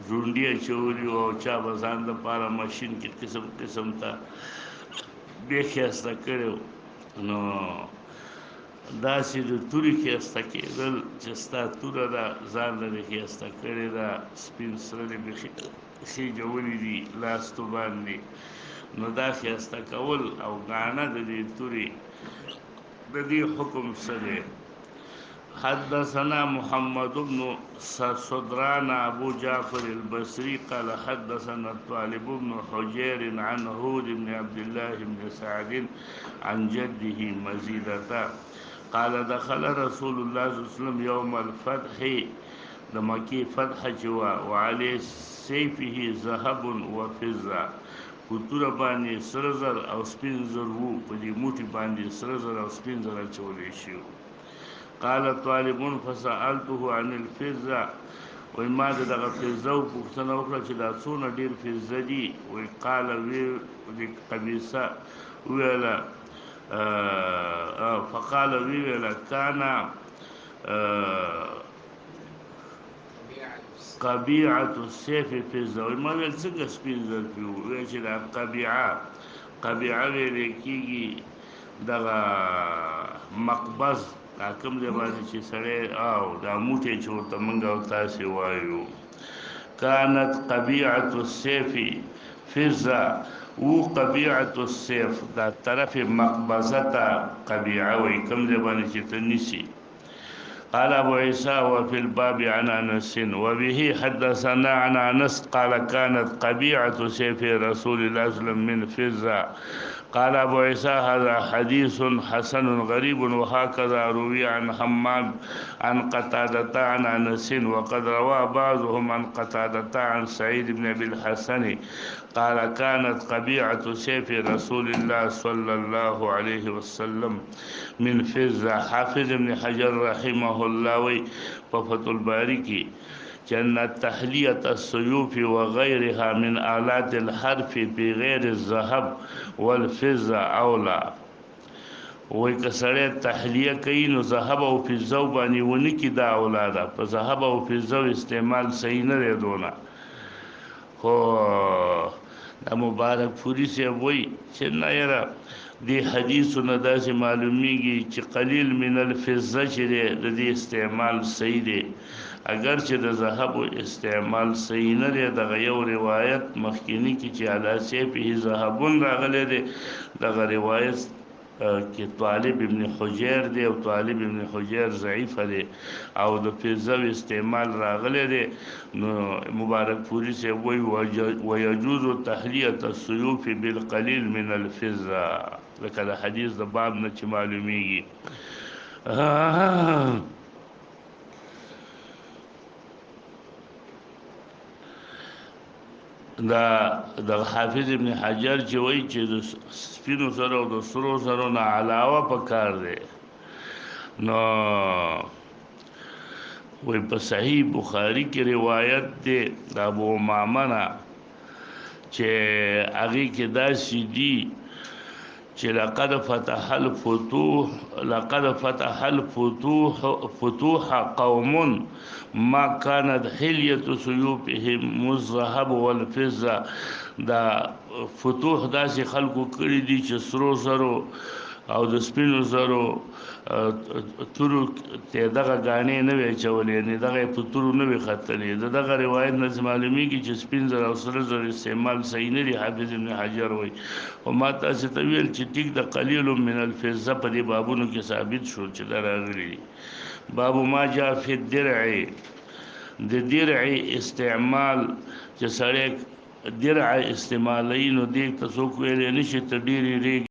ژوندي اچولي او چا به ځان دپاره ماشین کې قسم قسم ته بیا ښایسته کړی نو داسې د تورې ښایسته کېدل چې ستا توره ده ځان له دې ښایسته کړې ده سپین سره دې بیخي خېجولي دي لاستو باندې نو دا ښایسته کول او ګاڼه د دې تورې د دې حکم څه دی حدثنا محمد بن صدران ابو جعفر البصري قال حدثنا طالب بن حجير عن هود بن عبد الله بن سعد عن جده مزيدة قال دخل رسول الله صلى الله عليه وسلم يوم الفتح د مکی فتح جوا وعلي سيفه ذهب وفضه کتور باندې سره زر او سپین زر وو په دې موټي باندې سره زر او سپین زر چولې شو قال طالبون فسألته عن الفضه وای ما دغه فضه پوښتنه وکړه چې دا څونه ډیر فضه دي وای قال وی د قبيصه ویلا فقال ویلا كان قبيعه السيف فضه وای ما ول څنګه سپین زر پیو وای چې دا قبيعه ویل کیږي دغه مقبض دا کوم دی باندې چې سړی او دا موټی چې ورته موږ او تاسې وایو كانت قبيعة السيف فضة و قبيعة السيف دا طرف مقبضة قبيعة وي کوم دی باندې چې ته نیسي قال ابو عيسى وفي الباب عن انس وبه حدثنا عن انس قال كانت قبيعة سيف رسول الله صلى الله عليه وسلم من فضة قال ابو عيسى هذا حديث حسن غريب وهكذا روي عن حماد عن قتادة عن انس وقد روى بعضهم عن قتادة عن سعيد بن ابي الحسن قال كانت قبيعة سيف رسول الله صلى الله عليه وسلم من فضة حافظ ابن حجر رحمه الله وفتح الباري کی جنة تحلية السيوف وغيرها من آلات الحرف بغير الذهب والفضة أولى وای کسړی تحلیه کوي نو ذهب او فضه باندې ونی کی دا اولاده په ذهب او فضه استعمال صحیح نه دی دونه خو دا مبارک پوری سے وای چې نه یاره دی حدیثونه داسې معلومیږي چې قلیل من الفضه چې د دې استعمال صحیح دی اگر چې د ذهب استعمال صحیح نه دی دغه یو روایت مخکینی کې چې علی سیفه ذهبون راغلی دی دغه روایت کې طالب ابن حجیر دی او طالب ابن حجیر ضعیف دی او د فضه استعمال راغلی دی نو مبارک پوری سے وی ويجوز تحلیه السيوف بالقليل من الفضه لکه د حدیث د باب نه چې معلومیږي دا د حافظ ابن حجر چې وایي چې د سپینو سره او د سرو سره نه علاوه پکار دی نو وی په صحیح بخاری کې روایت دی د ابو امامه نه چې هغې کې داسې دي چې لقد فتح الفتوح قوم ما كانت حلية سيوفهم الذهب والفضة دا فتوح داسې خلکو کړي دي چې سرو زرو او د سپینو زرو تورو ته دغه غاڼې نه وی چولې نه دغه په تورو نه وی خطلې دغه روایت نه معلومیږي چې سپین زر او سره زر استعمال صحیح نه دی حافظ ابن حجر وایي او ما تاسو ته ویل چې ټیک د قلیل من الفضه په دې بابونو کې ثابت شو چې دا راغلي باب ما جاء فی الدرع د درع استعمال چې سړی درع استعمالي نو دې تاسو کوی نه شي ته ډېری